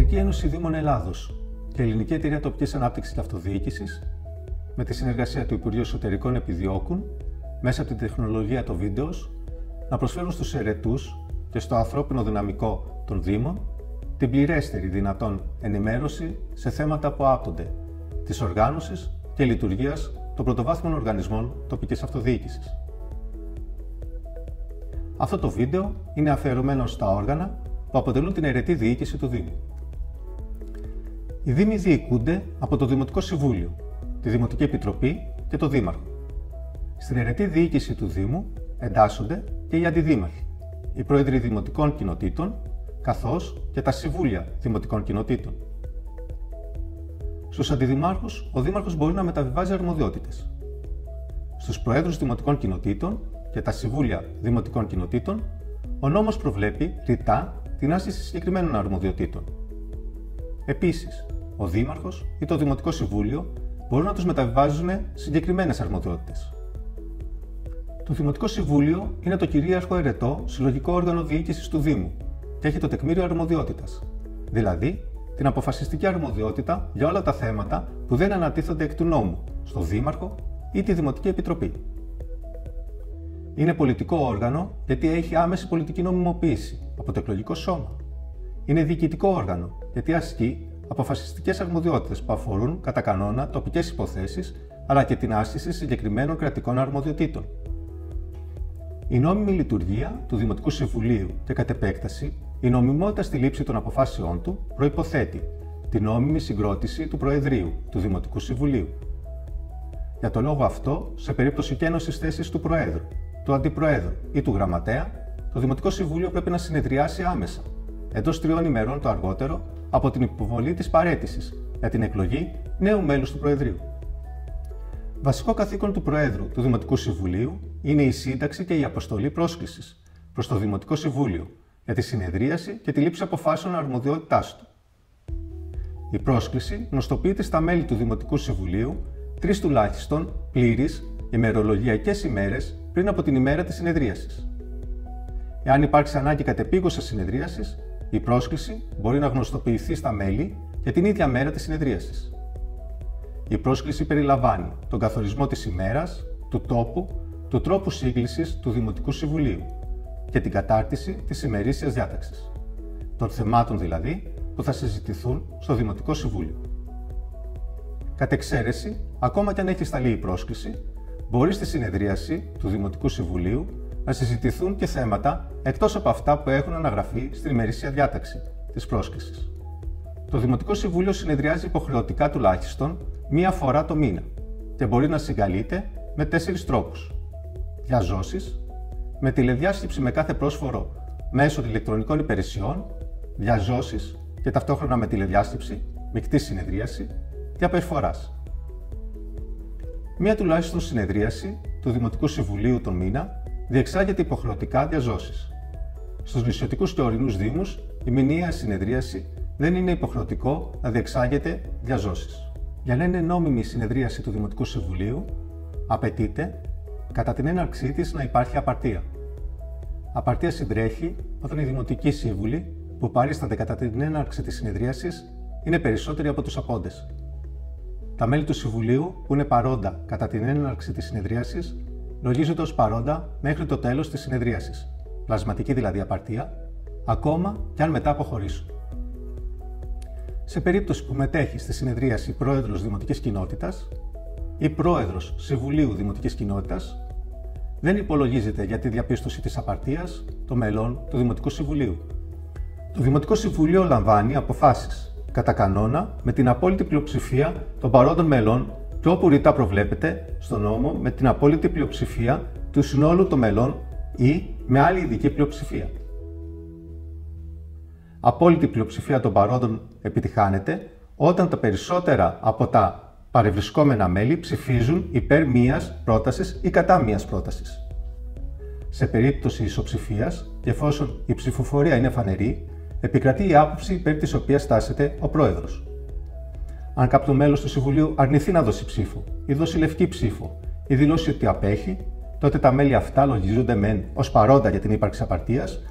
Εθνική Ένωση Δήμων Ελλάδος και Ελληνική Εταιρεία Τοπικής Ανάπτυξης και Αυτοδιοίκησης, με τη συνεργασία του Υπουργείου Εσωτερικών, επιδιώκουν, μέσα από την τεχνολογία των βίντεο, να προσφέρουν στους αιρετούς και στο ανθρώπινο δυναμικό των Δήμων την πληρέστερη δυνατόν ενημέρωση σε θέματα που άπτονται της οργάνωσης και λειτουργίας των πρωτοβάθμιων οργανισμών τοπικής αυτοδιοίκησης. Αυτό το βίντεο είναι αφιερωμένο στα όργανα που αποτελούν την αιρετή διοίκηση του Δήμου. Οι Δήμοι διοικούνται από το Δημοτικό Συμβούλιο, τη Δημοτική Επιτροπή και το Δήμαρχο. Στην αιρετή διοίκηση του Δήμου εντάσσονται και οι αντιδήμαρχοι, οι πρόεδροι δημοτικών κοινοτήτων, καθώς και τα συμβούλια δημοτικών κοινοτήτων. Στους αντιδημάρχους, ο Δήμαρχος μπορεί να μεταβιβάζει αρμοδιότητες. Στους προέδρους δημοτικών κοινοτήτων και τα συμβούλια δημοτικών κοινοτήτων, ο νόμος προβλέπει ρητά την άσκηση συγκεκριμένων αρμοδιοτήτων. Επίσης, ο Δήμαρχος ή το Δημοτικό Συμβούλιο μπορούν να τους μεταβιβάζουν συγκεκριμένες αρμοδιότητες. Το Δημοτικό Συμβούλιο είναι το κυρίαρχο αιρετό συλλογικό όργανο διοίκησης του Δήμου και έχει το τεκμήριο αρμοδιότητας, δηλαδή την αποφασιστική αρμοδιότητα για όλα τα θέματα που δεν ανατίθονται εκ του νόμου στο Δήμαρχο ή τη Δημοτική Επιτροπή. Είναι πολιτικό όργανο γιατί έχει άμεση πολιτική νομιμοποίηση από το εκλογικό σώμα. Είναι διοικητικό όργανο γιατί ασκεί αποφασιστικές αρμοδιότητες που αφορούν κατά κανόνα τοπικές υποθέσεις αλλά και την άσκηση συγκεκριμένων κρατικών αρμοδιοτήτων. Η νόμιμη λειτουργία του Δημοτικού Συμβουλίου και κατ' επέκταση η νομιμότητα στη λήψη των αποφάσεών του προϋποθέτει την νόμιμη συγκρότηση του Προεδρείου του Δημοτικού Συμβουλίου. Για το λόγο αυτό, σε περίπτωση κένωσης θέσης του Προέδρου, του Αντιπροέδρου ή του Γραμματέα, το Δημοτικό Συμβούλιο πρέπει να συνεδριάσει άμεσα, εντός 3 ημερών το αργότερο από την υποβολή της παραίτησης για την εκλογή νέου μέλους του Προεδρείου. Βασικό καθήκον του Προέδρου του Δημοτικού Συμβουλίου είναι η σύνταξη και η αποστολή πρόσκλησης προς το Δημοτικό Συμβούλιο για τη συνεδρίαση και τη λήψη αποφάσεων αρμοδιότητάς του. Η πρόσκληση γνωστοποιείται στα μέλη του Δημοτικού Συμβουλίου 3 τουλάχιστον πλήρεις ημερολογιακές ημέρες πριν από την ημέρα της συνεδρίασης. Εάν υπάρξει ανάγκη κατεπίγουσας συνεδρίασης, η πρόσκληση μπορεί να γνωστοποιηθεί στα μέλη για την ίδια μέρα της συνεδρίασης. Η πρόσκληση περιλαμβάνει τον καθορισμό της ημέρας, του τόπου, του τρόπου σύγκλησης του Δημοτικού Συμβουλίου και την κατάρτιση της ημερήσιας διάταξης, των θεμάτων δηλαδή που θα συζητηθούν στο Δημοτικό Συμβούλιο. Κατ' εξαίρεση, ακόμα και αν έχει σταλεί η πρόσκληση, μπορεί στη συνεδρίαση του Δημοτικού Συμβουλίου να συζητηθούν και θέματα εκτός από αυτά που έχουν αναγραφεί στην ημερήσια διάταξη της πρόσκλησης. Το Δημοτικό Συμβούλιο συνεδριάζει υποχρεωτικά τουλάχιστον 1 φορά το μήνα και μπορεί να συγκαλείται με 4 τρόπους. Διαζώσεις, με τηλεδιάσκεψη με κάθε πρόσφορο μέσω ηλεκτρονικών υπηρεσιών, διαζώσεις και ταυτόχρονα με τηλεδιάσκεψη, μεικτή συνεδρίαση και απεριφοράς. 1 τουλάχιστον συνεδρίαση του Δημοτικού Συμβουλίου τον μήνα διεξάγεται υποχρεωτικά διαζώσεις. Στους νησιωτικούς και ορεινούς Δήμους, η μηνιαία συνεδρίαση δεν είναι υποχρεωτικό να διεξάγεται διαζώσεις. Για να είναι νόμιμη η συνεδρίαση του Δημοτικού Συμβουλίου, απαιτείται κατά την έναρξή της να υπάρχει απαρτία. Απαρτία συντρέχει όταν οι δημοτικοί σύμβουλοι που παρίστανται κατά την έναρξη της συνεδρίασης είναι περισσότεροι από τους απόντες. Τα μέλη του Συμβουλίου που είναι παρόντα κατά την έναρξη της συνεδρίασης λογίζονται ως παρόντα μέχρι το τέλος της συνεδρίασης, πλασματική δηλαδή απαρτία, ακόμα και αν μετά αποχωρήσουν. Σε περίπτωση που μετέχει στη συνεδρίαση πρόεδρος Δημοτικής Κοινότητας ή πρόεδρος Συμβουλίου Δημοτικής Κοινότητας, δεν υπολογίζεται για τη διαπίστωση της απαρτίας των μελών του Δημοτικού Συμβουλίου. Το Δημοτικό Συμβουλίο λαμβάνει αποφάσεις κατά κανόνα με την απόλυτη πλειοψηφία των παρόντων μελών και όπου ρητά προβλέπεται στο νόμο με την απόλυτη πλειοψηφία του συνόλου των μελών ή με άλλη ειδική πλειοψηφία. Απόλυτη πλειοψηφία των παρόντων επιτυχάνεται όταν τα περισσότερα από τα παρευρισκόμενα μέλη ψηφίζουν υπέρ μίας πρότασης ή κατά μίας πρότασης. Σε περίπτωση ισοψηφίας και εφόσον η ψηφοφορία είναι φανερή, επικρατεί η άποψη υπέρ της οποίας στάσεται ο πρόεδρος. Αν κάποιο μέλος του Συμβουλίου αρνηθεί να δώσει ψήφο ή δώσει λευκή ψήφο ή δηλώσει ότι απέχει, τότε τα μέλη αυτά λογίζονται μεν ως παρόντα για την ύπαρξη απαρτίας,